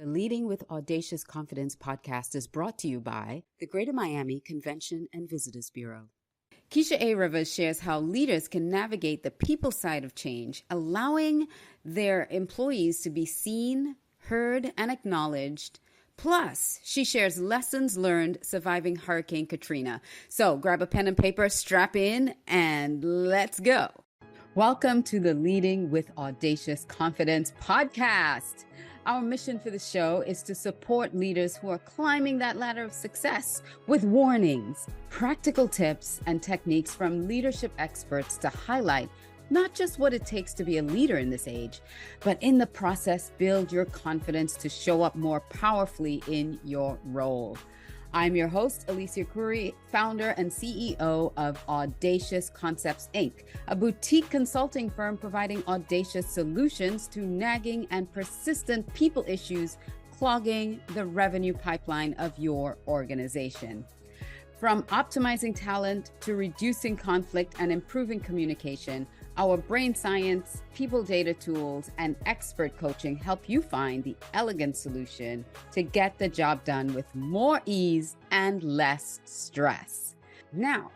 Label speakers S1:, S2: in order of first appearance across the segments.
S1: The Leading with Audacious Confidence podcast is brought to you by the Greater Miami Convention and Visitors Bureau. Keisha A. Rivers shares how leaders can navigate the people side of change, allowing their employees to be seen, heard, and acknowledged. Plus, she shares lessons learned surviving Hurricane Katrina. So grab a pen and paper, strap in, and let's go. Welcome to the Leading with Audacious Confidence podcast. Our mission for the show is to support leaders who are climbing that ladder of success with warnings, practical tips, and techniques from leadership experts to highlight not just what it takes to be a leader in this age, but in the process, build your confidence to show up more powerfully in your role. I'm your host, Alicia Couri, founder and CEO of Audacious Concepts, Inc., a boutique consulting firm providing audacious solutions to nagging and persistent people issues clogging the revenue pipeline of your organization. From optimizing talent to reducing conflict and improving communication, our brain science, people data tools, and expert coaching help you find the elegant solution to get the job done with more ease and less stress. Now,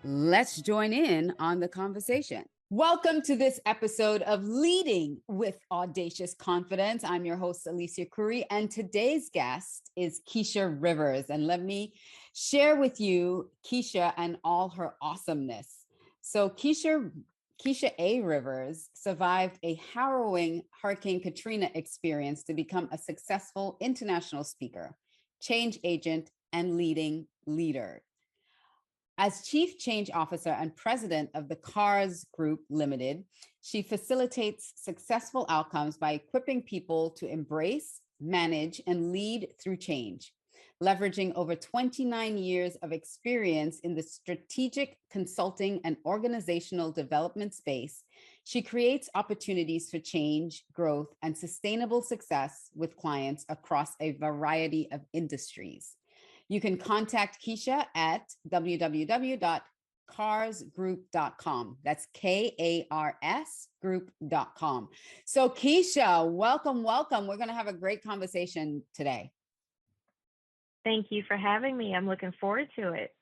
S1: let's join in on the conversation. Welcome to this episode of Leading with Audacious Confidence. I'm your host, Alicia Couri, and today's guest is Keisha Rivers. And let me share with you Keisha and all her awesomeness. So Keisha A. Rivers survived a harrowing Hurricane Katrina experience to become a successful international speaker, change agent, and leading leader. As Chief Change Officer and President of the CARS Group Limited, she facilitates successful outcomes by equipping people to embrace, manage, and lead through change. Leveraging over 29 years of experience in the strategic consulting and organizational development space, she creates opportunities for change, growth, and sustainable success with clients across a variety of industries. You can contact Keisha at www.carsgroup.com. That's KARS group.com. So Keisha, welcome. We're going to have a great conversation today.
S2: Thank you for having me. I'm looking forward to it.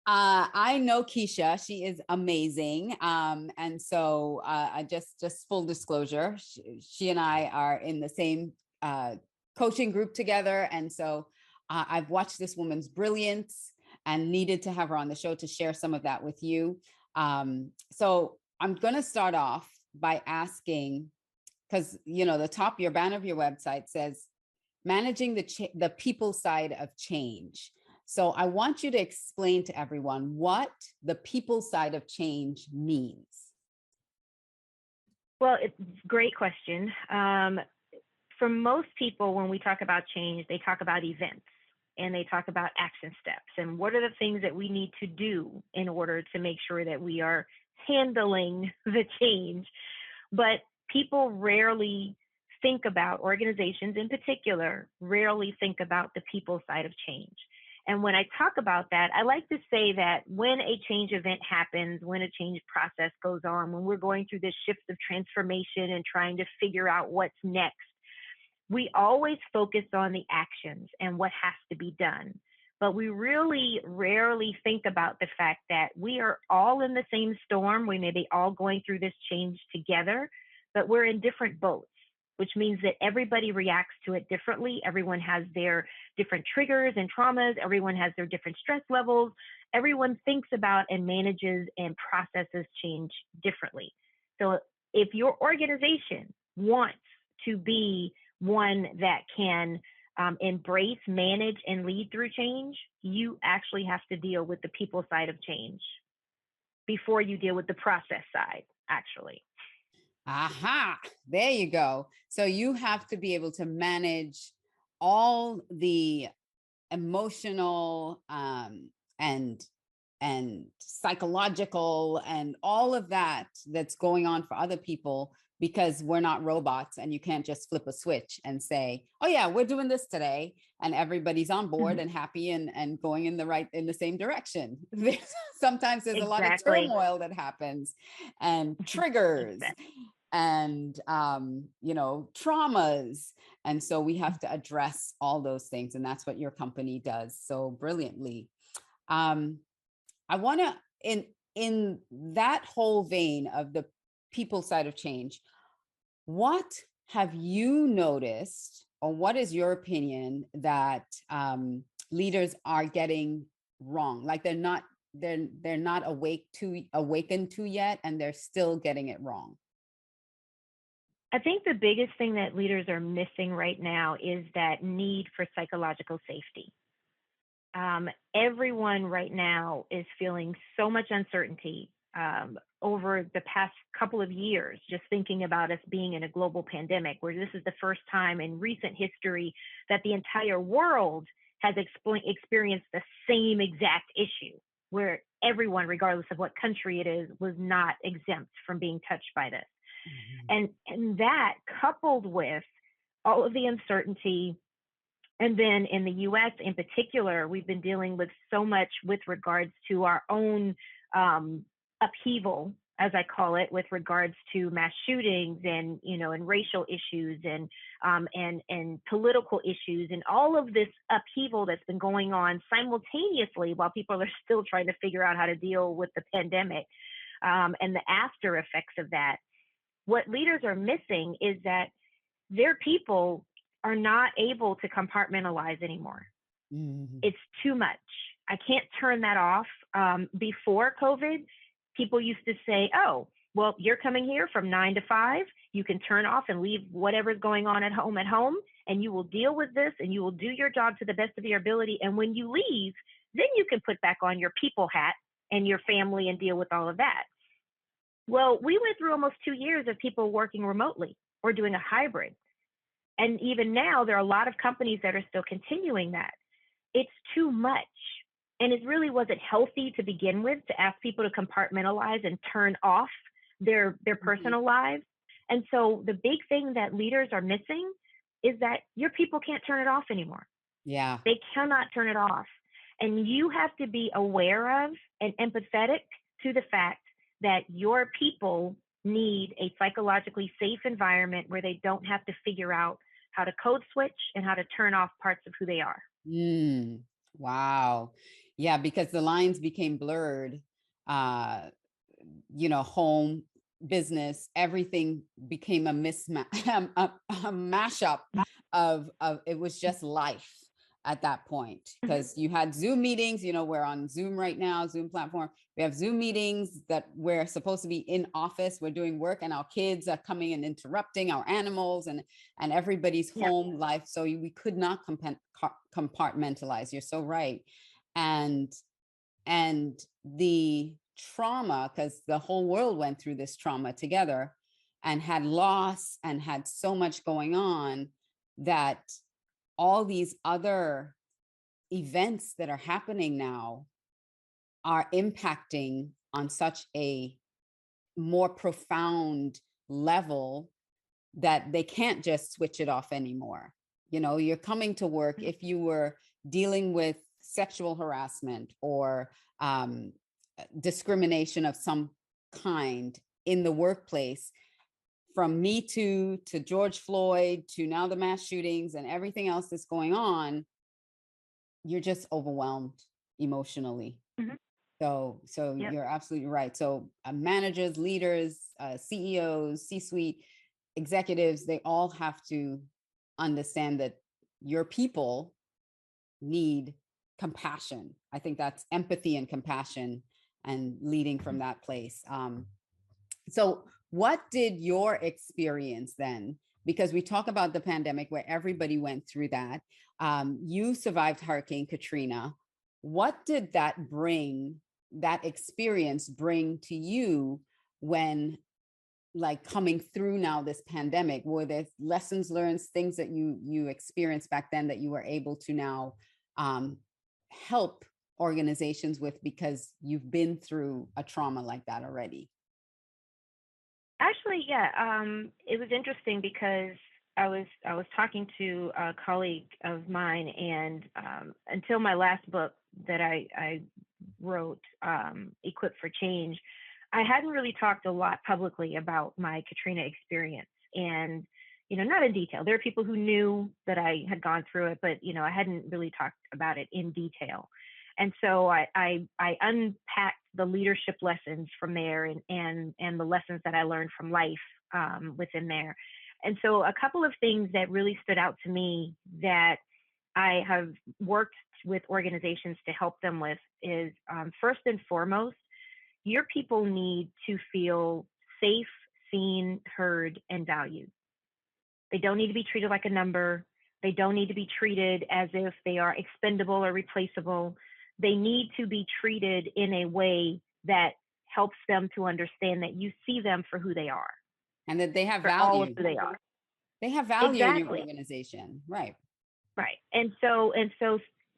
S1: I know Keisha. She is amazing. And so I just full disclosure, she and I are in the same coaching group together. And so I've watched this woman's brilliance and needed to have her on the show to share some of that with you. So I'm going to start off by asking, because, you know, your banner of your website says, managing the people side of change. So I want you to explain to everyone what the people side of change means.
S2: Well, it's a great question. For most people, when we talk about change, they talk about events and they talk about action steps and what are the things that we need to do in order to make sure that we are handling the change. But people rarely think about, organizations in particular, rarely think about the people side of change. And when I talk about that, I like to say that when a change event happens, when a change process goes on, when we're going through this shift of transformation and trying to figure out what's next, we always focus on the actions and what has to be done. But we really rarely think about the fact that we are all in the same storm. We may be all going through this change together, but we're in different boats, which means that everybody reacts to it differently. Everyone has their different triggers and traumas. Everyone has their different stress levels. Everyone thinks about and manages and processes change differently. So if your organization wants to be one that can embrace, manage, and lead through change, you actually have to deal with the people side of change before you deal with the process side, actually.
S1: Aha, there you go. So you have to be able to manage all the emotional and psychological and all of that that's going on for other people, because we're not robots and you can't just flip a switch and say, oh yeah, we're doing this today, and everybody's on board and happy and going in the same direction. Sometimes there's a lot of turmoil that happens and triggers. and traumas. And so we have to address all those things, and that's what your company does so brilliantly. I want to, in that whole vein of the people side of change, what have you noticed, or what is your opinion that leaders are getting wrong? Like they're not awakened to yet, and they're still getting it wrong.
S2: I think the biggest thing that leaders are missing right now is that need for psychological safety. Everyone right now is feeling so much uncertainty over the past couple of years, just thinking about us being in a global pandemic, where this is the first time in recent history that the entire world has experienced the same exact issue, where everyone, regardless of what country it is, was not exempt from being touched by this. And that, coupled with all of the uncertainty, and then in the US in particular, we've been dealing with so much with regards to our own upheaval, as I call it, with regards to mass shootings and and racial issues and political issues, and all of this upheaval that's been going on simultaneously while people are still trying to figure out how to deal with the pandemic and the after effects of that. What leaders are missing is that their people are not able to compartmentalize anymore. Mm-hmm. It's too much. I can't turn that off. Before COVID, people used to say, oh, well, you're coming here from 9 to 5. You can turn off and leave whatever's going on at home, and you will deal with this and you will do your job to the best of your ability. And when you leave, then you can put back on your people hat and your family and deal with all of that. Well, we went through almost 2 years of people working remotely or doing a hybrid. And even now, there are a lot of companies that are still continuing that. It's too much. And it really wasn't healthy to begin with, to ask people to compartmentalize and turn off their personal lives. And so the big thing that leaders are missing is that your people can't turn it off anymore.
S1: Yeah.
S2: They cannot turn it off. And you have to be aware of and empathetic to the fact that your people need a psychologically safe environment where they don't have to figure out how to code switch and how to turn off parts of who they are.
S1: Wow. Yeah, because the lines became blurred. Home, business, everything became a mismatch, a mashup of it was just life at that point, because you had Zoom meetings. We're on Zoom right now, Zoom platform. We have Zoom meetings that we're supposed to be in office. We're doing work, and our kids are coming and interrupting our animals and everybody's home life. So we could not compartmentalize. You're so right. And the trauma, because the whole world went through this trauma together and had loss and had so much going on, that all these other events that are happening now are impacting on such a more profound level that they can't just switch it off anymore. You're coming to work, if you were dealing with sexual harassment or discrimination of some kind in the workplace, from Me Too to George Floyd to now the mass shootings and everything else that's going on, you're just overwhelmed emotionally. Mm-hmm. So You're absolutely right. So managers, leaders, CEOs, C-suite executives, they all have to understand that your people need compassion. I think that's empathy and compassion, and leading from that place. So what did your experience then? Because we talk about the pandemic where everybody went through that. You survived Hurricane Katrina. What did that experience bring to you when, like, coming through now this pandemic? Were there lessons learned, things that you experienced back then that you were able to now help organizations with, because you've been through a trauma like that already?
S2: Actually, yeah. It was interesting because I was talking to a colleague of mine, and until my last book that I wrote, Equipped for Change, I hadn't really talked a lot publicly about my Katrina experience, and not in detail. There are people who knew that I had gone through it, but I hadn't really talked about it in detail. And so I unpacked the leadership lessons from there, and the lessons that I learned from life within there. And so a couple of things that really stood out to me that I have worked with organizations to help them with is, first and foremost, your people need to feel safe, seen, heard, and valued. They don't need to be treated like a number. They don't need to be treated as if they are expendable or replaceable. They need to be treated in a way that helps them to understand that you see them for who they are.
S1: And that they have
S2: for all
S1: value.
S2: of who they are.
S1: They have value in your
S2: Exactly.
S1: organization. Right.
S2: Right. And so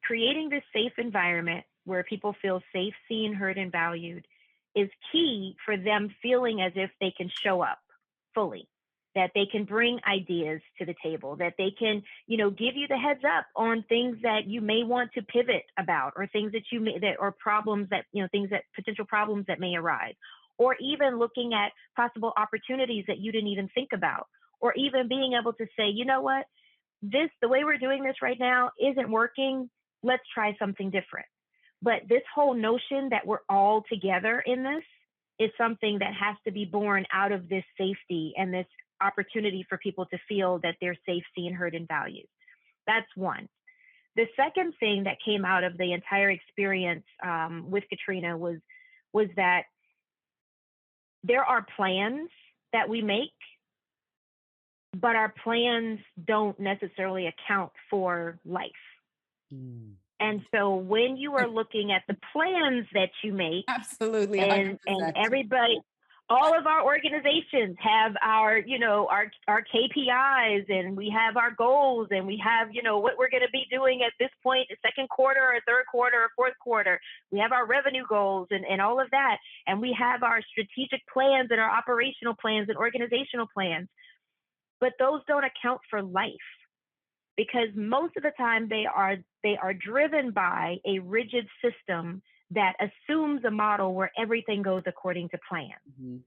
S2: creating this safe environment where people feel safe, seen, heard, and valued is key for them feeling as if they can show up fully, that they can bring ideas to the table, that they can, give you the heads up on things that you may want to pivot about, or things that you may, that or problems that, things that potential problems that may arise, or even looking at possible opportunities that you didn't even think about, or even being able to say, you know what, the way we're doing this right now isn't working. Let's try something different. But this whole notion that we're all together in this is something that has to be born out of this safety and this opportunity for people to feel that they're safe, seen, heard, and valued. That's one. The second thing that came out of the entire experience with Katrina was that there are plans that we make, but our plans don't necessarily account for life. And so when you are looking at the plans that you make,
S1: absolutely,
S2: and everybody, all of our organizations have our KPIs, and we have our goals, and we have, what we're going to be doing at this point, second quarter or third quarter or fourth quarter. We have our revenue goals and all of that. And we have our strategic plans and our operational plans and organizational plans. But those don't account for life, because most of the time they are driven by a rigid system that assumes a model where everything goes according to plan. Mm-hmm.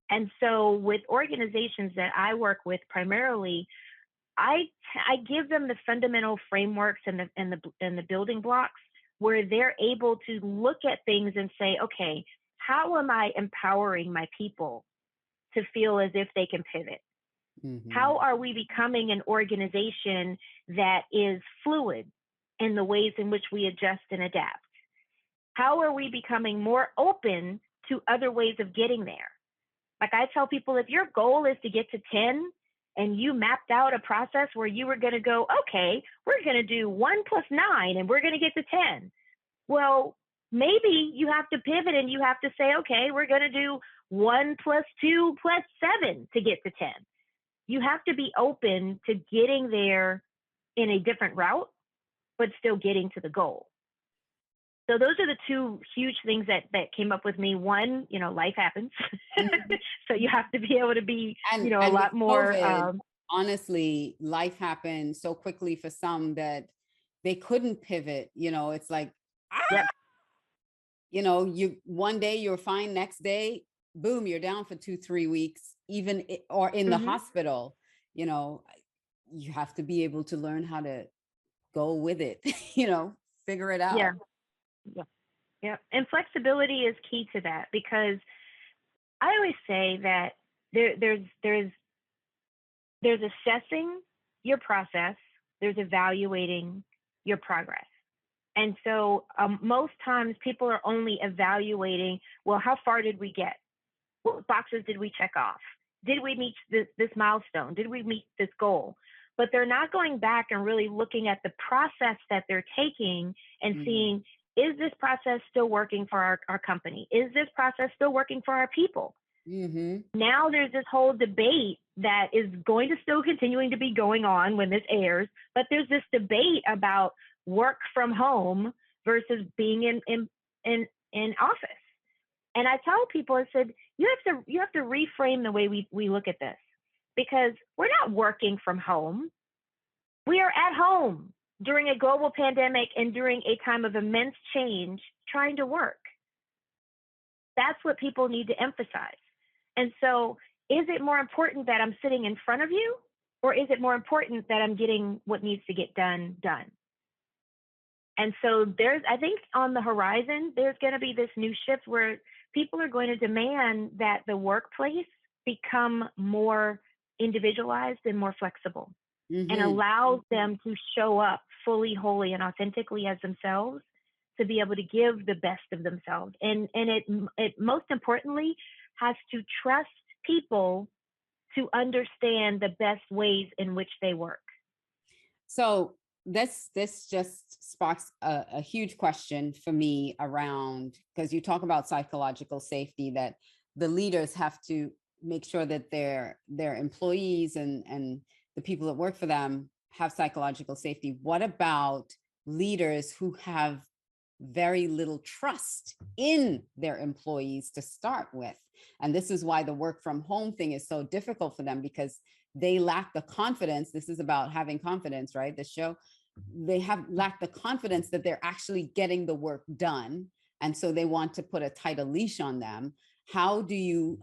S2: And so with organizations that I work with primarily, I give them the fundamental frameworks and the building blocks where they're able to look at things and say, okay, how am I empowering my people to feel as if they can pivot? Mm-hmm. How are we becoming an organization that is fluid in the ways in which we adjust and adapt? How are we becoming more open to other ways of getting there? Like I tell people, if your goal is to get to 10 and you mapped out a process where you were going to go, okay, we're going to do 1 + 9 and we're going to get to 10. Well, maybe you have to pivot and you have to say, okay, we're going to do 1 + 2 + 7 to get to 10. You have to be open to getting there in a different route, but still getting to the goal. So those are the two huge things that came up with me. One, life happens. Mm-hmm. So you have to be able to be, a lot more.
S1: COVID, honestly, life happened so quickly for some that they couldn't pivot. It's like,
S2: yep.
S1: You one day you're fine, next day, boom, you're down for 2-3 weeks, or in the mm-hmm. hospital. You have to be able to learn how to go with it, figure it out.
S2: Yeah. Yeah. And flexibility is key to that, because I always say that there's assessing your process, there's evaluating your progress. And so most times people are only evaluating, well, how far did we get? What boxes did we check off? Did we meet this milestone? Did we meet this goal? But they're not going back and really looking at the process that they're taking and mm-hmm. seeing, is this process still working for our company? Is this process still working for our people? Mm-hmm. Now there's this whole debate that is going to still continuing to be going on when this airs, but there's this debate about work from home versus being in office. And I tell people, I said, you have to reframe the way we look at this, because we're not working from home. We are at home during a global pandemic and during a time of immense change, trying to work. That's what people need to emphasize. And so, is it more important that I'm sitting in front of you, or is it more important that I'm getting what needs to get done? And so I think on the horizon, there's going to be this new shift where people are going to demand that the workplace become more individualized and more flexible, and allows them to show up fully, wholly, and authentically as themselves, to be able to give the best of themselves. And it most importantly has to trust people to understand the best ways in which they work.
S1: So this just sparks a huge question for me around, because you talk about psychological safety, that the leaders have to make sure that their employees and the people that work for them have psychological safety. What about leaders who have very little trust in their employees to start with? And this is why the work from home thing is so difficult for them, because they lack the confidence. This is about having confidence, right? The show, they have lacked the confidence that they're actually getting the work done. And so they want to put a tighter leash on them. How do you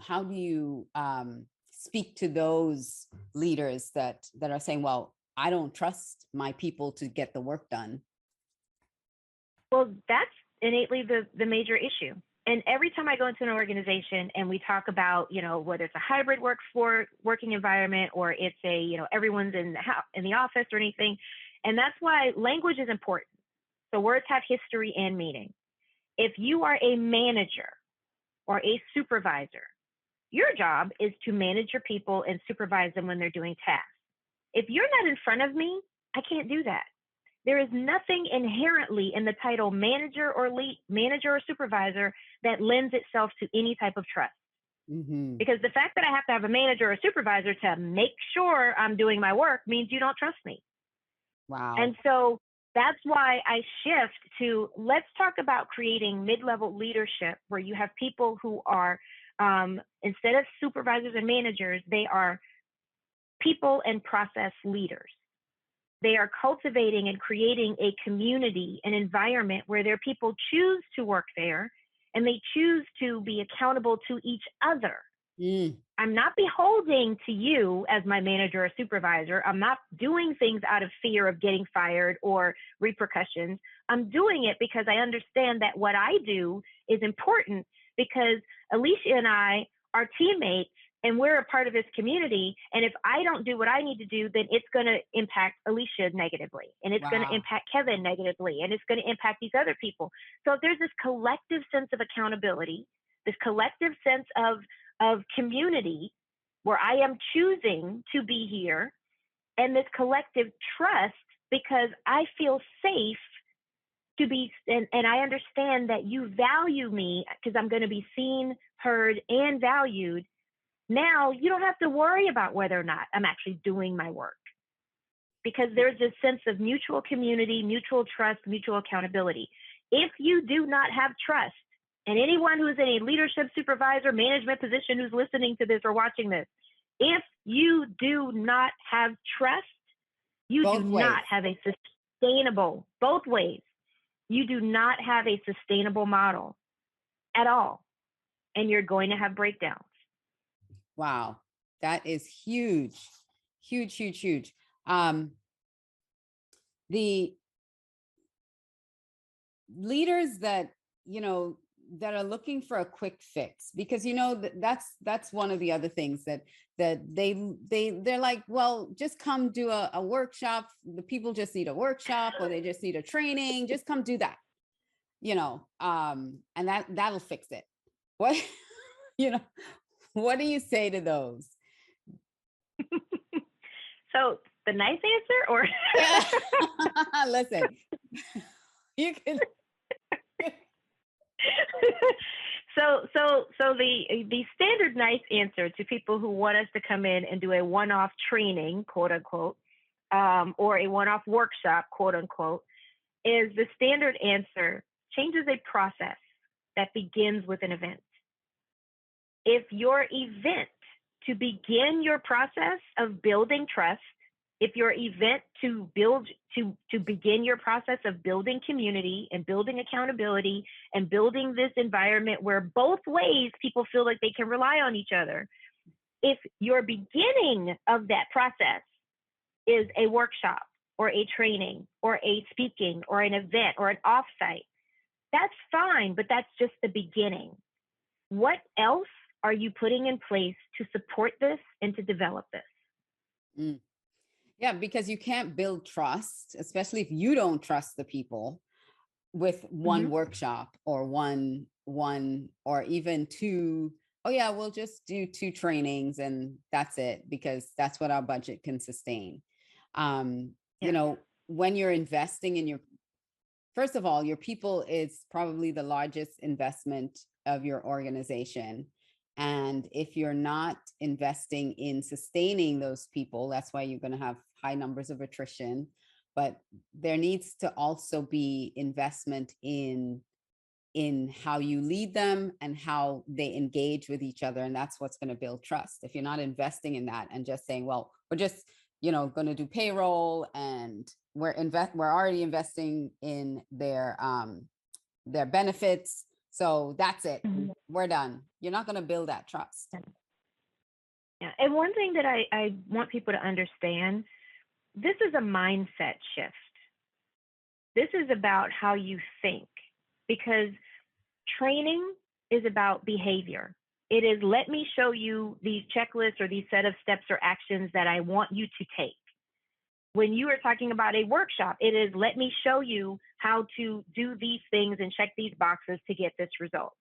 S1: speak to those leaders that are saying, well, I don't trust my people to get the work done?
S2: Well, that's innately the major issue. And every time I go into an organization and we talk about, whether it's a hybrid working environment, or it's a, everyone's in the office or anything. And that's why language is important. So words have history and meaning. If you are a manager or a supervisor, your job is to manage your people and supervise them when they're doing tasks. If you're not in front of me, I can't do that. There is nothing inherently in the title manager or supervisor that lends itself to any type of trust. Because the fact that I have to have a manager or supervisor to make sure I'm doing my work means you don't trust me.
S1: Wow.
S2: And so that's why I shift to, let's talk about creating mid-level leadership where you have people who are, instead of supervisors and managers, they are people and process leaders. They are cultivating and creating a community, an environment where their people choose to work there, and they choose to be accountable to each other. I'm not beholding to you as my manager or supervisor. I'm not doing things out of fear of getting fired or repercussions. I'm doing it because I understand that what I do is important, because Alicia and I are teammates and we're a part of this community. And if I don't do what I need to do, then it's going to impact Alicia negatively, and it's going to impact Kevin negatively, and it's going to impact these other people. So there's this collective sense of accountability, this collective sense of community where I am choosing to be here, and this collective trust because I feel safe to be, and I understand that you value me because I'm going to be seen, heard, and valued. Now you don't have to worry about whether or not I'm actually doing my work, because there's this sense of mutual community, mutual trust, mutual accountability. If you do not have trust, and anyone who's in a leadership, supervisor, management position who's listening to this or watching this, if you do not have trust, you do not have a sustainable, both ways, you do not have a sustainable model at all. And you're going to have breakdowns.
S1: Wow. That is huge, huge, huge, huge. The leaders that, that are looking for a quick fix, because that's one of the other things that they're like, well, just come do a workshop. The people just need a workshop, or they just need a training. Just come do that, and that'll fix it. What what do you say to those?
S2: So the nice answer, or
S1: listen, you can.
S2: So the standard nice answer to people who want us to come in and do a one-off training, quote unquote, or a one-off workshop, quote unquote, is the standard answer: change is a process that begins with an event. If your event to begin your process of building trust, if your event to build to begin your process of building community and building accountability and building this environment where both ways people feel like they can rely on each other, if your beginning of that process is a workshop or a training or a speaking or an event or an offsite, that's fine, but that's just the beginning. What else are you putting in place to support this and to develop this?
S1: Mm. Yeah, because you can't build trust, especially if you don't trust the people, with one workshop or one or even two. Oh yeah, we'll just do 2 trainings and that's it, because that's what our budget can sustain. You know, when you're investing in your, first of all, your people is probably the largest investment of your organization. And if you're not investing in sustaining those people, that's why you're going to have high numbers of attrition. But there needs to also be investment in how you lead them and how they engage with each other. And that's what's going to build trust. If you're not investing in that and just saying, well, we're just, you know, going to do payroll and we're already investing in their benefits, so that's it, we're done. You're not going to build that trust.
S2: Yeah. And one thing that I want people to understand, this is a mindset shift. This is about how you think, because training is about behavior. It is, let me show you these checklists or these set of steps or actions that I want you to take. When you are talking about a workshop, it is, let me show you how to do these things and check these boxes to get this result.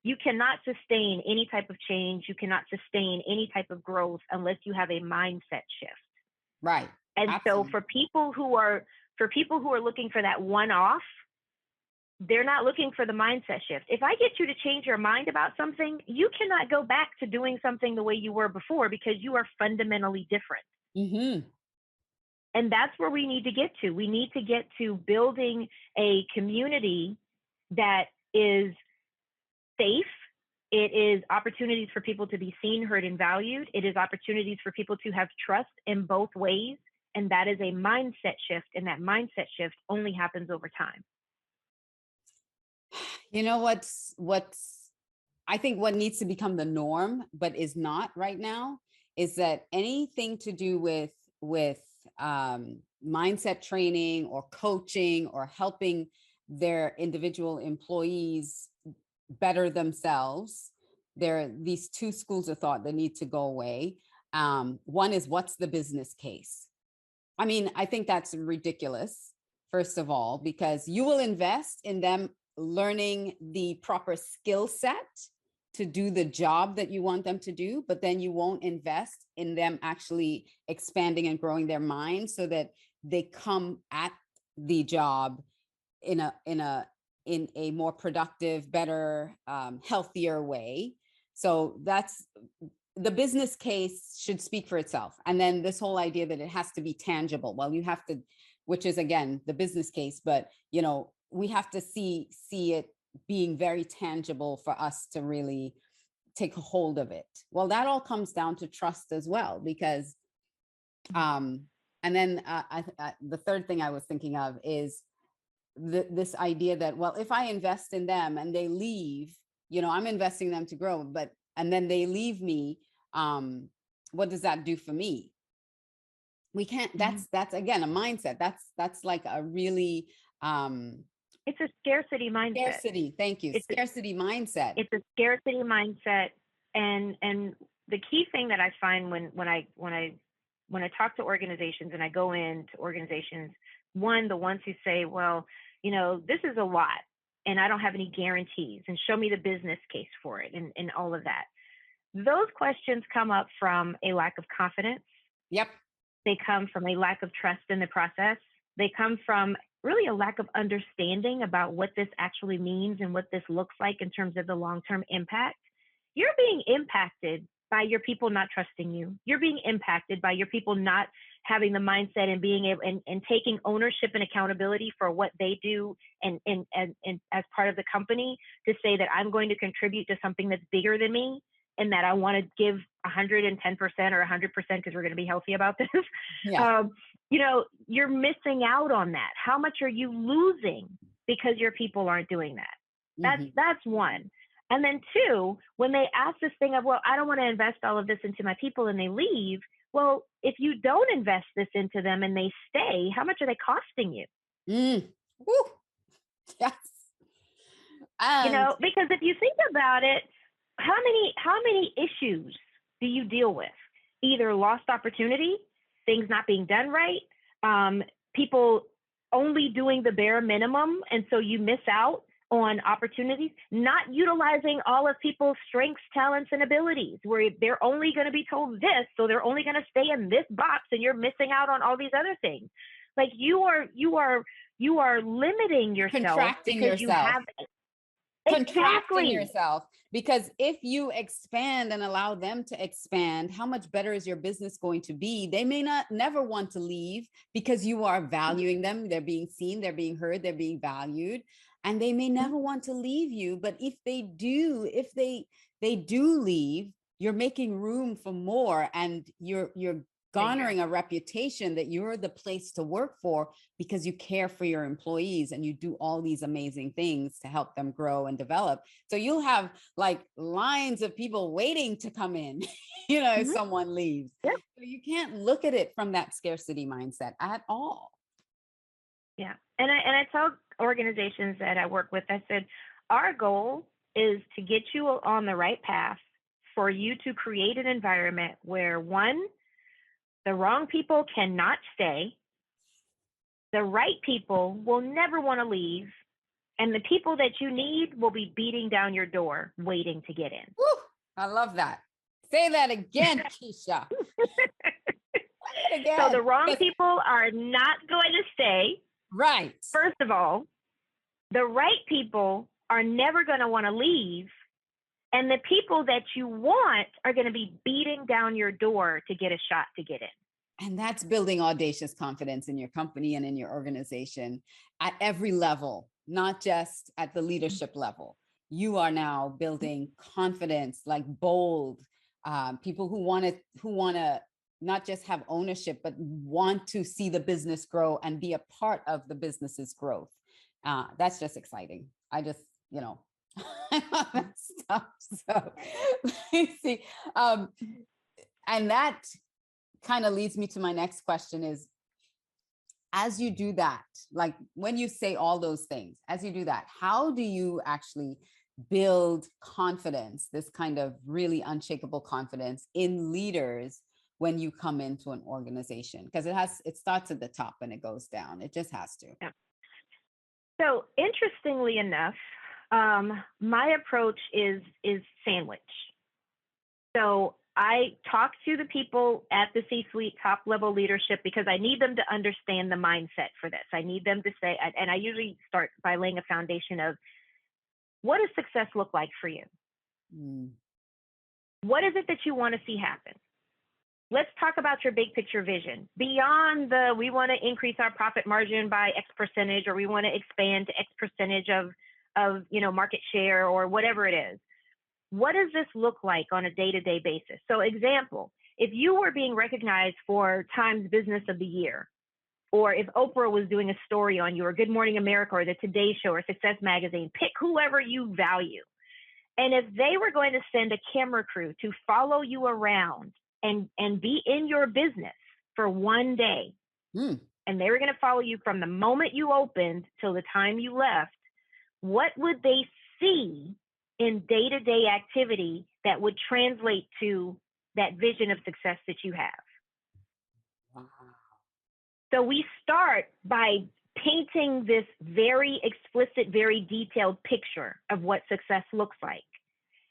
S2: You cannot sustain any type of change. You cannot sustain any type of growth unless you have a mindset shift.
S1: Right.
S2: And
S1: Absolutely.
S2: so for people who are looking for that one-off, they're not looking for the mindset shift. If I get you to change your mind about something, you cannot go back to doing something the way you were before, because you are fundamentally different.
S1: Mm-hmm.
S2: And that's where we need to get to. We need to get to building a community that is safe. It is opportunities for people to be seen, heard, and valued. It is opportunities for people to have trust in both ways. And that is a mindset shift. And that mindset shift only happens over time.
S1: You know, what's I think what needs to become the norm, but is not right now, is that anything to do with mindset training or coaching or helping their individual employees better themselves, there are these 2 schools of thought that need to go away. One is, what's the business case? I mean, I think that's ridiculous, first of all, because you will invest in them learning the proper skill set to do the job that you want them to do, but then you won't invest in them actually expanding and growing their mind so that they come at the job in a more productive, better, healthier way. So that's, the business case should speak for itself. And then this whole idea that it has to be tangible. Well, you have to, which is again, the business case, but you know, we have to see it being very tangible for us to really take a hold of it. Well, that all comes down to trust as well, because, and then the third thing I was thinking of is this idea that, well, if I invest in them and they leave, you know, I'm investing in them to grow, but, and then they leave me, what does that do for me? We can't, that's again, a mindset. That's like a really,
S2: it's a scarcity mindset.
S1: Scarcity. Thank you. Scarcity mindset.
S2: It's a scarcity mindset. And the key thing that I find when I talk to organizations and I go into organizations, one, the ones who say, well, you know, this is a lot and I don't have any guarantees, and show me the business case for it and all of that. Those questions come up from a lack of confidence.
S1: Yep.
S2: They come from a lack of trust in the process. They come from really a lack of understanding about what this actually means and what this looks like in terms of the long-term impact. You're being impacted by your people not trusting you. You're being impacted by your people not having the mindset and being able and taking ownership and accountability for what they do and as part of the company, to say that I'm going to contribute to something that's bigger than me and that I want to give 110% or 100% because we're going to be healthy about this,
S1: Yeah.
S2: You're missing out on that. How much are you losing because your people aren't doing that? That's one. And then two, when they ask this thing of, well, I don't want to invest all of this into my people and they leave. Well, if you don't invest this into them and they stay, how much are they costing you?
S1: Woo. Yes. And
S2: Because if you think about it, how many issues do you deal with? Either lost opportunity, things not being done right, people only doing the bare minimum, and so you miss out on opportunities, not utilizing all of people's strengths, talents, and abilities, where they're only going to be told this, so they're only going to stay in this box, and you're missing out on all these other things. Like you are limiting yourself,
S1: contracting
S2: because
S1: yourself.
S2: you have
S1: Contracting yourself, because if you expand and allow them to expand, how much better is your business going to be? They may never want to leave because you are valuing them. They're being seen, they're being heard, they're being valued, and they may never want to leave you. But if they do leave, you're making room for more, and you're garnering a reputation that you're the place to work for because you care for your employees and you do all these amazing things to help them grow and develop. So you'll have like lines of people waiting to come in, if someone leaves.
S2: Yeah.
S1: So you can't look at it from that scarcity mindset at all.
S2: Yeah. And I tell organizations that I work with, I said, our goal is to get you on the right path for you to create an environment where, one, the wrong people cannot stay, the right people will never want to leave, and the people that you need will be beating down your door waiting to get in.
S1: Woo, I love that. Say that again, Keisha.
S2: So the wrong people are not going to stay.
S1: Right.
S2: First of all, the right people are never going to want to leave. And the people that you want are going to be beating down your door to get a shot to get in.
S1: And that's building audacious confidence in your company and in your organization at every level, not just at the leadership level. You are now building confidence, like bold people who want to not just have ownership, but want to see the business grow and be a part of the business's growth. That's just exciting. I just, I love that stuff. So let me see. And that kind of leads me to my next question is, as you do that, like when you say all those things, as you do that, how do you actually build confidence, this kind of really unshakable confidence in leaders when you come into an organization? Because it starts at the top and it goes down. It just has to.
S2: Yeah. So interestingly enough, my approach is sandwich. So I talk to the people at the C-suite, top level leadership, because I need them to understand the mindset for this. I need them to say, and I usually start by laying a foundation of, what does success look like for you? What is it that you want to see happen? Let's talk about your big picture vision. Beyond we want to increase our profit margin by X percentage, or we want to expand to X percentage of market share, or whatever it is. What does this look like on a day-to-day basis? So example, if you were being recognized for Times Business of the Year, or if Oprah was doing a story on you, or Good Morning America, or the Today Show, or Success Magazine, pick whoever you value. And if they were going to send a camera crew to follow you around and be in your business for one day, and they were going to follow you from the moment you opened till the time you left, what would they see in day-to-day activity that would translate to that vision of success that you have?
S1: Wow.
S2: So we start by painting this very explicit, very detailed picture of what success looks like.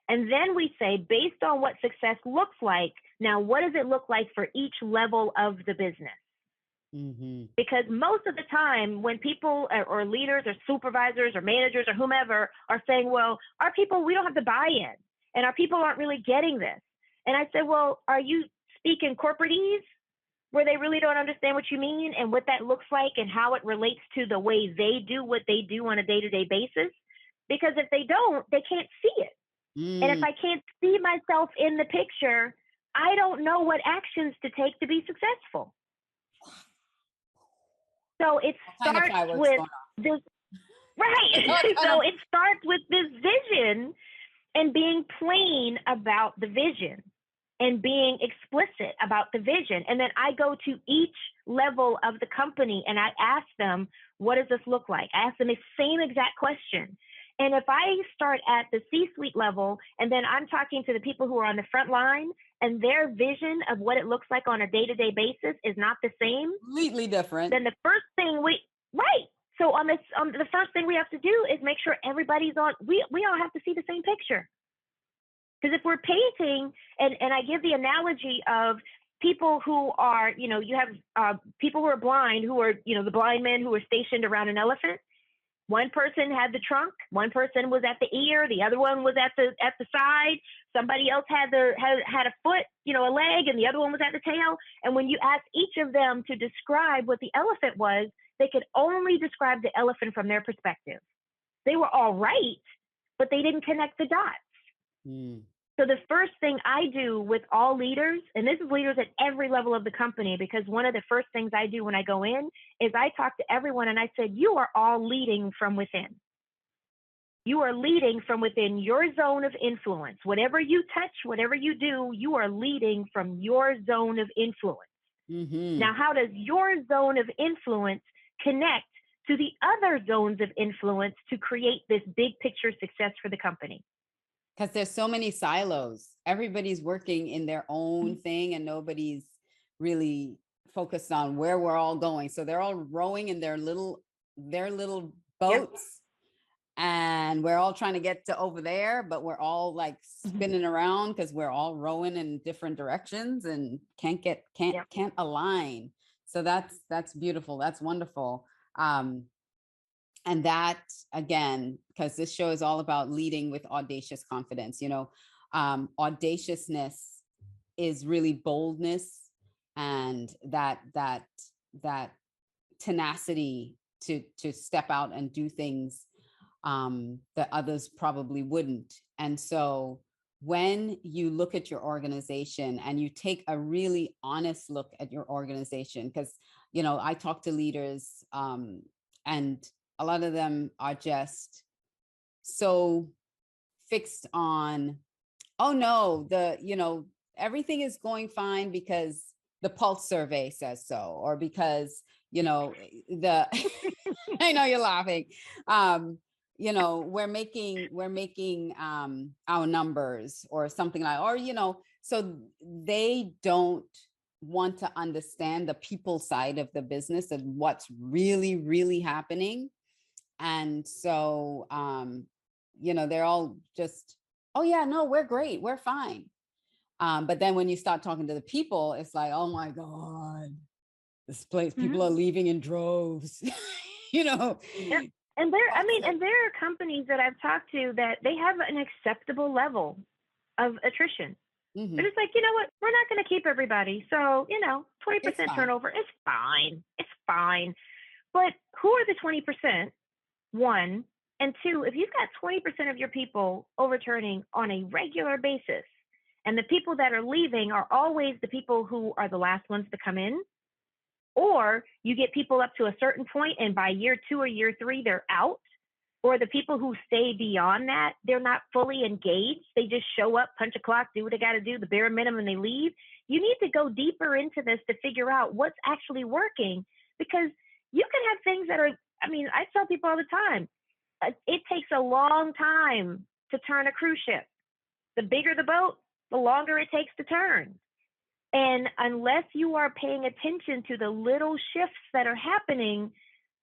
S2: And then we say, based on what success looks like, now what does it look like for each level of the business? Because most of the time when people or leaders or supervisors or managers or whomever are saying, well, our people, we don't have the buy-in, and our people aren't really getting this. And I said, well, are you speaking corporatese, where they really don't understand what you mean and what that looks like and how it relates to the way they do what they do on a day-to-day basis? Because if they don't, they can't see it. And if
S1: Mm.
S2: I can't see myself in the picture, I don't know what actions to take to be successful. So it
S1: All kind of
S2: starts
S1: fireworks
S2: with
S1: going
S2: this, right?
S1: on. All kind
S2: So
S1: of.
S2: it starts with this vision and being plain about the vision and being explicit about the vision. And then I go to each level of the company and I ask them, what does this look like? I ask them the same exact question. And if I start at the C-suite level and then I'm talking to the people who are on the front line and their vision of what it looks like on a day-to-day basis is not the same,
S1: Completely different.
S2: then the first thing right. So on this, the first thing we have to do is make sure everybody's on. We all have to see the same picture. Because if we're painting, and I give the analogy of people who are, you have people who are blind, who are, the blind men who are stationed around an elephant. One person had the trunk, one person was at the ear, the other one was at the side. Somebody else had a foot, a leg, and the other one was at the tail. And when you ask each of them to describe what the elephant was, they could only describe the elephant from their perspective. They were all right, but they didn't connect the dots.
S1: Mm.
S2: So the first thing I do with all leaders, and this is leaders at every level of the company, because one of the first things I do when I go in is I talk to everyone and I said, you are all leading from within. You are leading from within your zone of influence. Whatever you touch, whatever you do, you are leading from your zone of influence.
S1: Mm-hmm.
S2: Now, how does your zone of influence connect to the other zones of influence to create this big picture success for the company?
S1: Because there's so many silos. Everybody's working in their own thing and nobody's really focused on where we're all going. So they're all rowing in their little
S2: Yep.
S1: boats, and we're all trying to get to over there, but we're all like spinning around because we're all rowing in different directions and can't align. So that's beautiful. That's wonderful. And that, again, because this show is all about leading with audacious confidence. Audaciousness is really boldness, and that tenacity to step out and do things that others probably wouldn't. And so when you look at your organization and you take a really honest look at your organization, because I talk to leaders, and a lot of them are just so fixed on, oh no, everything is going fine because the pulse survey says so, or because the I know you're laughing. We're making our numbers or something like, or so they don't want to understand the people side of the business and what's really, really happening. And so, they're all just, oh yeah, no, we're great. We're fine. But then when you start talking to the people, it's like, oh my God, this place, people are leaving in droves,
S2: Yep. And there are companies that I've talked to that they have an acceptable level of attrition.
S1: Mm-hmm.
S2: But it's like, you know what? We're not going to keep everybody. So, 20% turnover is fine. It's fine. But who are the 20%? One. And two, if you've got 20% of your people overturning on a regular basis, and the people that are leaving are always the people who are the last ones to come in, or you get people up to a certain point and by year 2 or year 3, they're out, or the people who stay beyond that, they're not fully engaged. They just show up, punch a clock, do what they got to do, the bare minimum, and they leave. You need to go deeper into this to figure out what's actually working, because you can have things that are, I tell people all the time, it takes a long time to turn a cruise ship. The bigger the boat, the longer it takes to turn. And unless you are paying attention to the little shifts that are happening,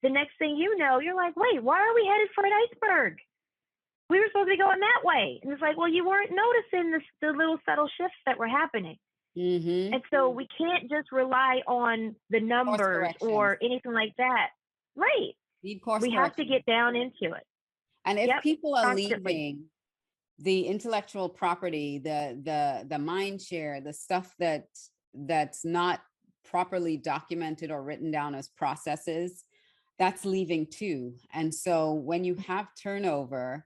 S2: the next thing you know, you're like, wait, why are we headed for an iceberg? We were supposed to be going that way. And it's like, well, you weren't noticing the little subtle shifts that were happening.
S1: Mm-hmm.
S2: And so we can't just rely on the numbers or anything like that. Right. We have to get down into it.
S1: And if people are leaving, the intellectual property, the mind share, the stuff that's not properly documented or written down as processes, that's leaving too. And so when you have turnover,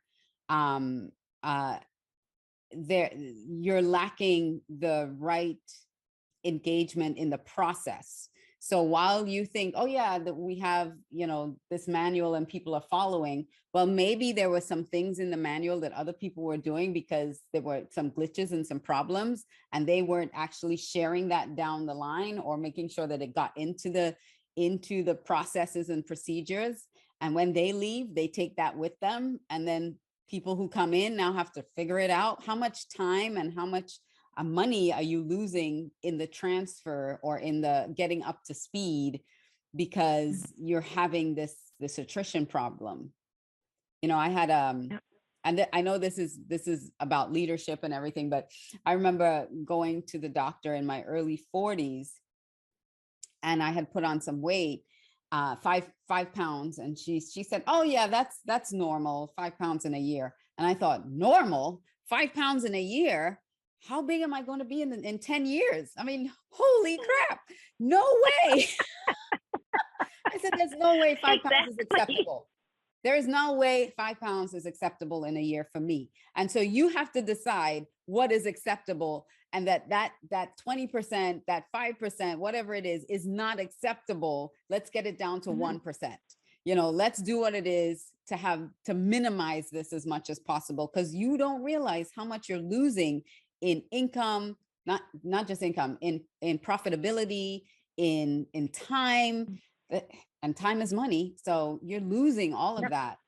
S1: you're lacking the right engagement in the process. So while you think, oh yeah, that we have, this manual and people are following, well, maybe there were some things in the manual that other people were doing because there were some glitches and some problems, and they weren't actually sharing that down the line or making sure that it got into the processes and procedures. And when they leave, they take that with them. And then people who come in now have to figure it out. How much time and how much money are you losing in the transfer or in the getting up to speed because you're having this attrition problem? I had and I know this is about leadership and everything, but I remember going to the doctor in my early 40s, and I had put on some weight, 5 pounds, and she said, oh yeah, that's normal, 5 pounds in a year. And I thought, normal 5 pounds in a year? How big am I going to be in 10 years? I mean, holy crap, no way. I said, there's no way 5 pounds is acceptable. There is no way 5 pounds is acceptable in a year for me. And so you have to decide what is acceptable, and that 20%, that 5%, whatever it is not acceptable. Let's get it down to 1%. Let's do what it is to minimize this as much as possible, because you don't realize how much you're losing in income, not just income, in profitability, in time, and time is money. So you're losing all of that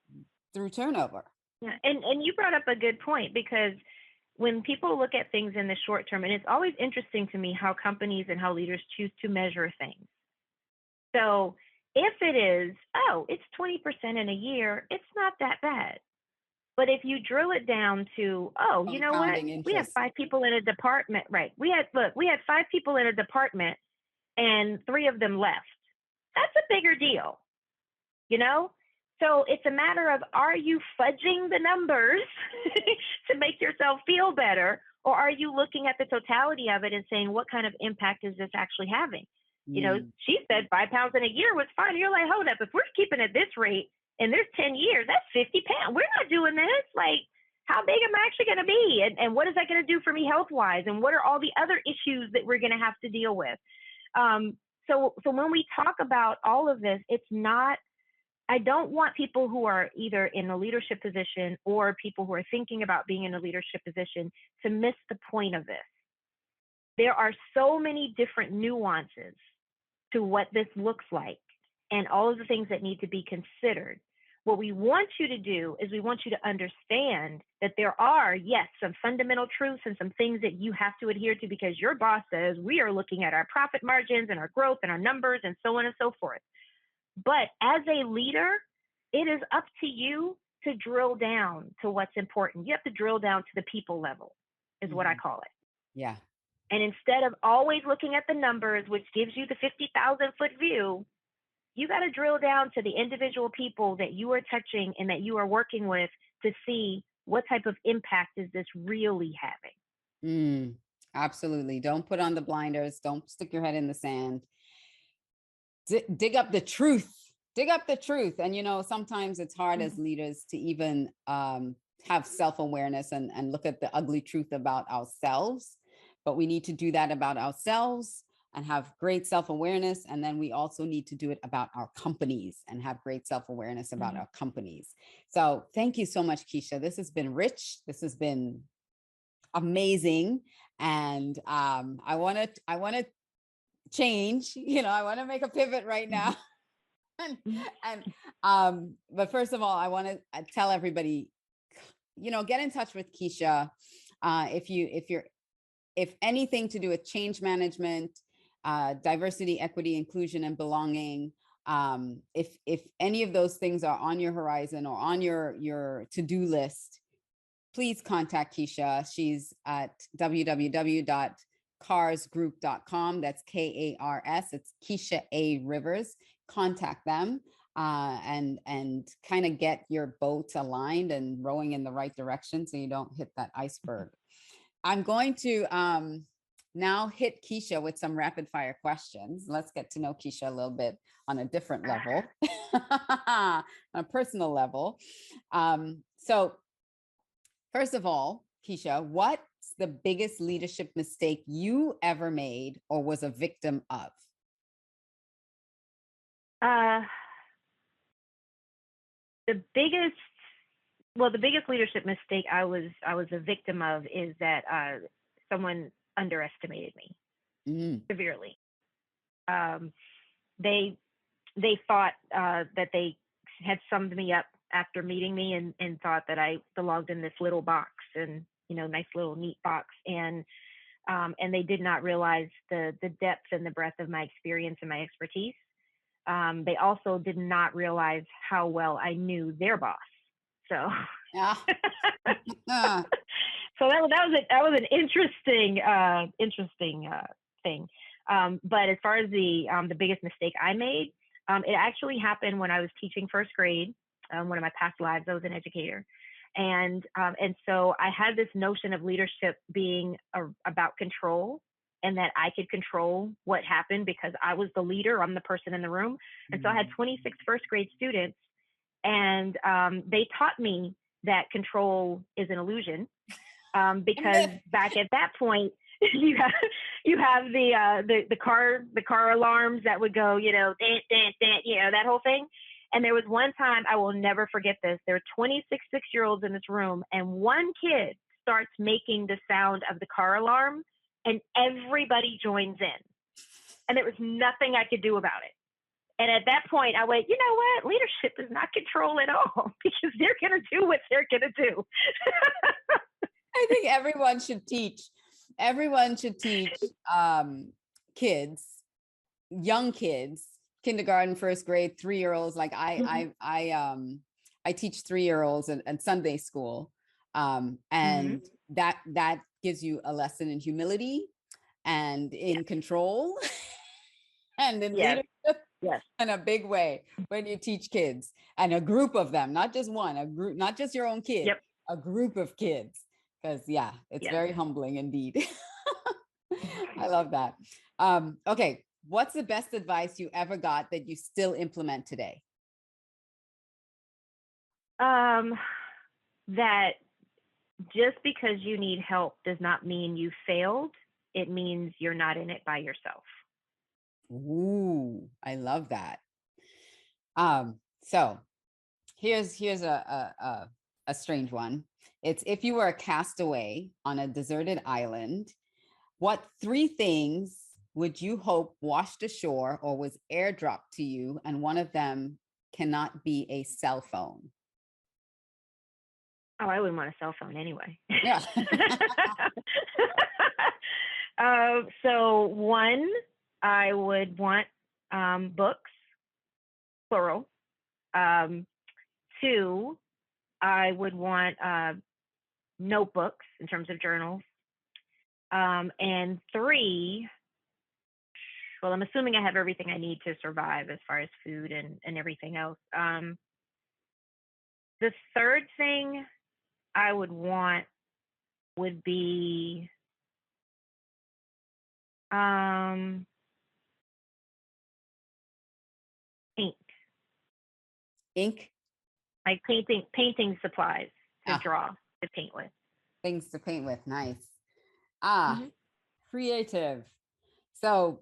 S1: through turnover.
S2: Yeah. And you brought up a good point, because when people look at things in the short term, and it's always interesting to me how companies and how leaders choose to measure things. So if it is, it's 20% in a year, it's not that bad. But if you drill it down to, you know what?
S1: Interest.
S2: We have 5 people in a department, right? We had 5 people in a department and 3 of them left. That's a bigger deal, So it's a matter of, are you fudging the numbers to make yourself feel better? Or are you looking at the totality of it and saying, what kind of impact is this actually having? She said 5 pounds in a year was fine. You're like, hold up, if we're keeping at this rate, and there's 10 years, that's 50 pounds. We're not doing this. Like, how big am I actually going to be? And what is that going to do for me health-wise? And what are all the other issues that we're going to have to deal with? So when we talk about all of this, it's not, I don't want people who are either in a leadership position or people who are thinking about being in a leadership position to miss the point of this. There are so many different nuances to what this looks like, and all of the things that need to be considered. What we want you to do is we want you to understand that there are, yes, some fundamental truths and some things that you have to adhere to, because your boss says we are looking at our profit margins and our growth and our numbers and so on and so forth. But as a leader, it is up to you to drill down to what's important. You have to drill down to the people level, is what I call it.
S1: Yeah.
S2: And instead of always looking at the numbers, which gives you the 50,000-foot view, you got to drill down to the individual people that you are touching and that you are working with to see what type of impact is this really having.
S1: Absolutely. Don't put on the blinders. Don't stick your head in the sand. Dig up the truth. Dig up the truth. And, sometimes it's hard as leaders to even have self-awareness and look at the ugly truth about ourselves. But we need to do that about ourselves and have great self-awareness. And then we also need to do it about our companies and have great self-awareness about our companies. So thank you so much, Keisha. This has been rich. This has been amazing. And I want to change, I want to make a pivot right now. But first of all, I want to tell everybody, get in touch with Keisha. If anything to do with change management, diversity, equity, inclusion, and belonging. If any of those things are on your horizon or on your to-do list, please contact Keisha. She's at www.carsgroup.com. That's Kars. It's Keisha A. Rivers. Contact them and kind of get your boats aligned and rowing in the right direction so you don't hit that iceberg. I'm going to now hit Keisha with some rapid fire questions. Let's get to know Keisha a little bit on a different level, on a personal level. So first of all, Keisha, what's the biggest leadership mistake you ever made or was a victim of?
S2: Uh, the biggest, the biggest leadership mistake I was a victim of is that someone underestimated me severely. Um, they they thought that they had summed me up after meeting me and thought that I belonged in this little box and nice little neat box and they did not realize the depth and the breadth of my experience and my expertise. They also did not realize how well I knew their boss. So,
S1: Yeah.
S2: so that was an interesting thing. But as far as the biggest mistake I made, it actually happened when I was teaching first grade. One of my past lives, I was an educator, and so I had this notion of leadership being about control, and that I could control what happened because I was the leader. I'm the person in the room. And so I had 26 first grade students, and they taught me that control is an illusion because back at that point, you have the car alarms that would go, dant, dant, dant, that whole thing. And there was one time, I will never forget this. There were 26 6-year-olds in this room, and one kid starts making the sound of the car alarm, and everybody joins in. And there was nothing I could do about it. And at that point, I went, you know what? Leadership is not control at all because they're going to do what they're going to do.
S1: I think everyone should teach. Everyone should teach kids, young kids, kindergarten, first grade, 3-year-olds. Like I teach 3-year-olds at Sunday school, and that gives you a lesson in humility and in control and in leadership in a big way when you teach kids and a group of them, not just one, a group, not just your own kid, a group of kids. Because it's very humbling indeed. I love that. Okay. What's the best advice you ever got that you still implement today?
S2: That just because you need help does not mean you failed. It means you're not in it by yourself.
S1: Ooh, I love that. So here's a strange one. It's if you were a castaway on a deserted island, what 3 things would you hope washed ashore or was airdropped to you, and one of them cannot be a cell phone?
S2: Oh, I wouldn't want a cell phone anyway.
S1: Yeah.
S2: So one, I would want books, plural. 2, I would want notebooks in terms of journals. And 3, well, I'm assuming I have everything I need to survive as far as food and everything else. The third thing I would want would be ink.
S1: Ink?
S2: Like painting supplies to draw, to paint with.
S1: Things to paint with. Nice. Creative. So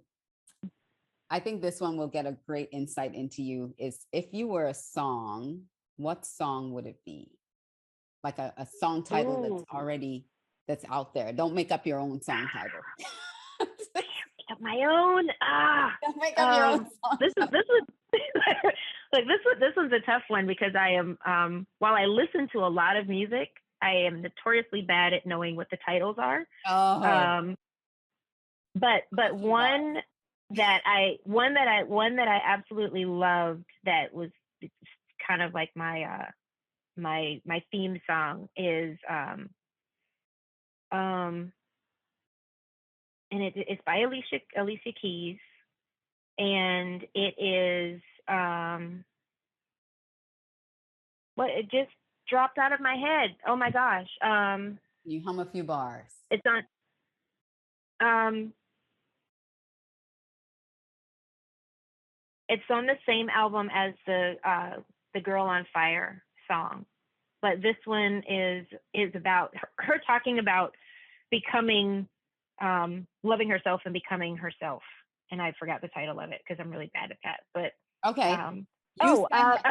S1: I think this one will get a great insight into you. Is if you were a song, what song would it be? Like a song title that's out there. Don't make up your own song title.
S2: Make up my own.
S1: Don't make up your own song
S2: this is like this one's a tough one because I am while I listen to a lot of music, I am notoriously bad at knowing what the titles are. But one that I absolutely loved, that was kind of like my my theme song, is and it's by Alicia Keys, and it is it just dropped out of my head. Oh my gosh.
S1: You hum a few bars.
S2: It's on it's on the same album as the Girl on Fire song. but this one is about her talking about becoming, loving herself and becoming herself. And I forgot the title of it because I'm really bad at that. But
S1: Okay.
S2: a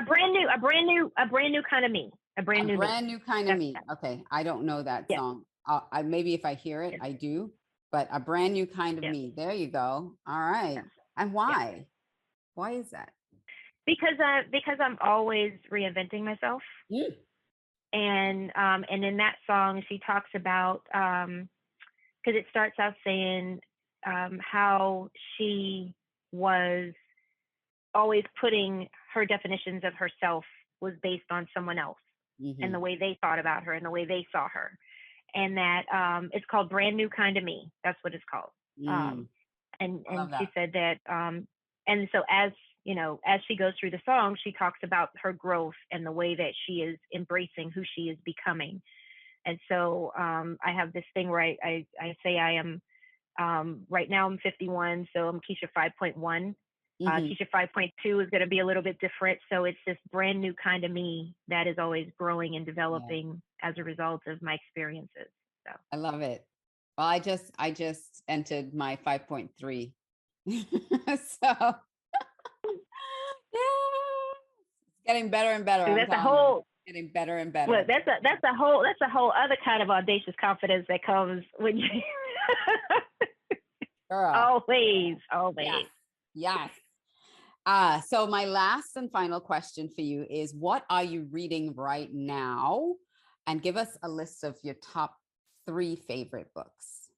S2: brand new kind of me. A brand new
S1: brand
S2: me.
S1: new kind of me. Okay, I don't know that
S2: Yeah.
S1: song. I maybe if I hear it,
S2: Yes.
S1: I do. But a brand new kind of
S2: Yes.
S1: me. There you go. All right.
S2: Yes.
S1: And why?
S2: Yes.
S1: Why is that?
S2: Because I'm always reinventing myself.
S1: Mm.
S2: And in that song she talks about, because it starts out saying, how she was always putting her definitions of herself was based on someone else and the way they thought about her and the way they saw her, and that, it's called Brand New Kind of Me. That's what it's called. And she said that, and so as you know, as she goes through the song, she talks about her growth and the way that she is embracing who she is becoming. And so, I have this thing where I say I am, right now I'm 51, so I'm Keisha 5.1. Keisha 5.2 is going to be a little bit different. So it's this brand new kind of me that is always growing and developing as a result of my experiences. So
S1: I love it. Well, I just entered my 5.3. So it's getting better and better.
S2: so
S1: I'm
S2: that's a
S1: telling you,
S2: whole
S1: it's getting better and better.
S2: look. That's a whole other kind of audacious confidence that comes when you
S1: Girl.
S2: always.
S1: Yes. So my last and final question for you is, what are you reading right now? And give us a list of your top 3 favorite books.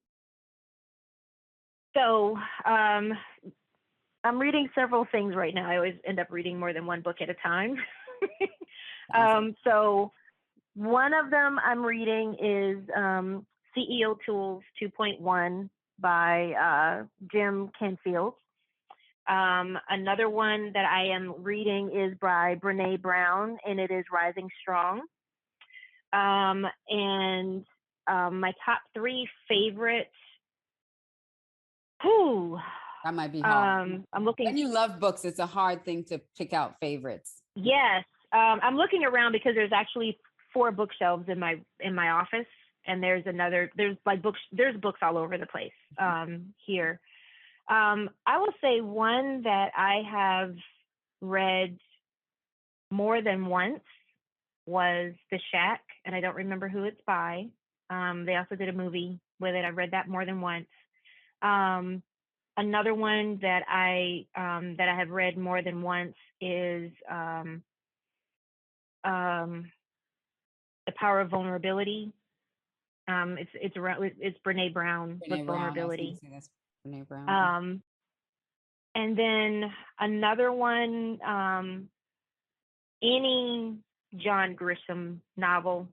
S2: So, I'm reading several things right now. I always end up reading more than one book at a time. So one of them I'm reading is, CEO Tools 2.1 by, Jim Canfield. Another one that I am reading is by Brene Brown, and it is Rising Strong. And my top 3 favorites.
S1: That might be hard.
S2: I'm looking.
S1: When you love books, it's a hard thing to pick out favorites.
S2: Yes, I'm looking around because there's actually 4 bookshelves in my office, and there's books all over the place here. I will say one that I have read more than once was The Shack, and I don't remember who it's by. They also did a movie with it. I read that more than once. Another one that I have read more than once is, The Power of Vulnerability. It's Brene Brown with Vulnerability.
S1: Brene Brown.
S2: And then another one, any John Grisham novel.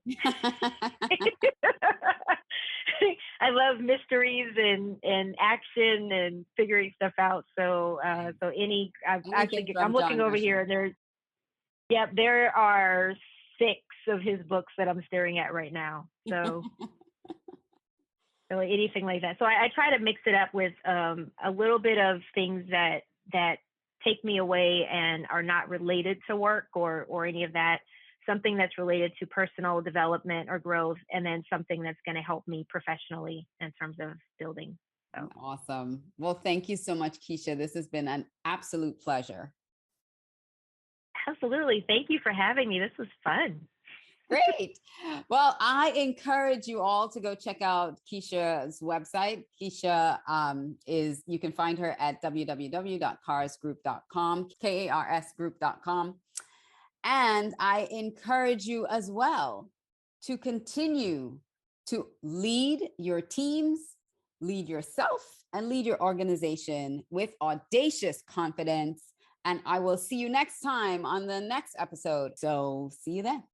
S2: I love mysteries and action and figuring stuff out. So I'm looking over here, and there are 6 of his books that I'm staring at right now. So so anything like that. So I try to mix it up with, a little bit of things that take me away and are not related to work or any of that. Something that's related to personal development or growth, and then something that's going to help me professionally in terms of building. So.
S1: Awesome. Well, thank you so much, Keisha. This has been an absolute pleasure.
S2: Absolutely. Thank you for having me. This was fun.
S1: Great. Well, I encourage you all to go check out Keisha's website. Keisha you can find her at www.karsgroup.com, karsgroup.com. And I encourage you as well to continue to lead your teams, lead yourself, and lead your organization with audacious confidence. And I will see you next time on the next episode. So see you then.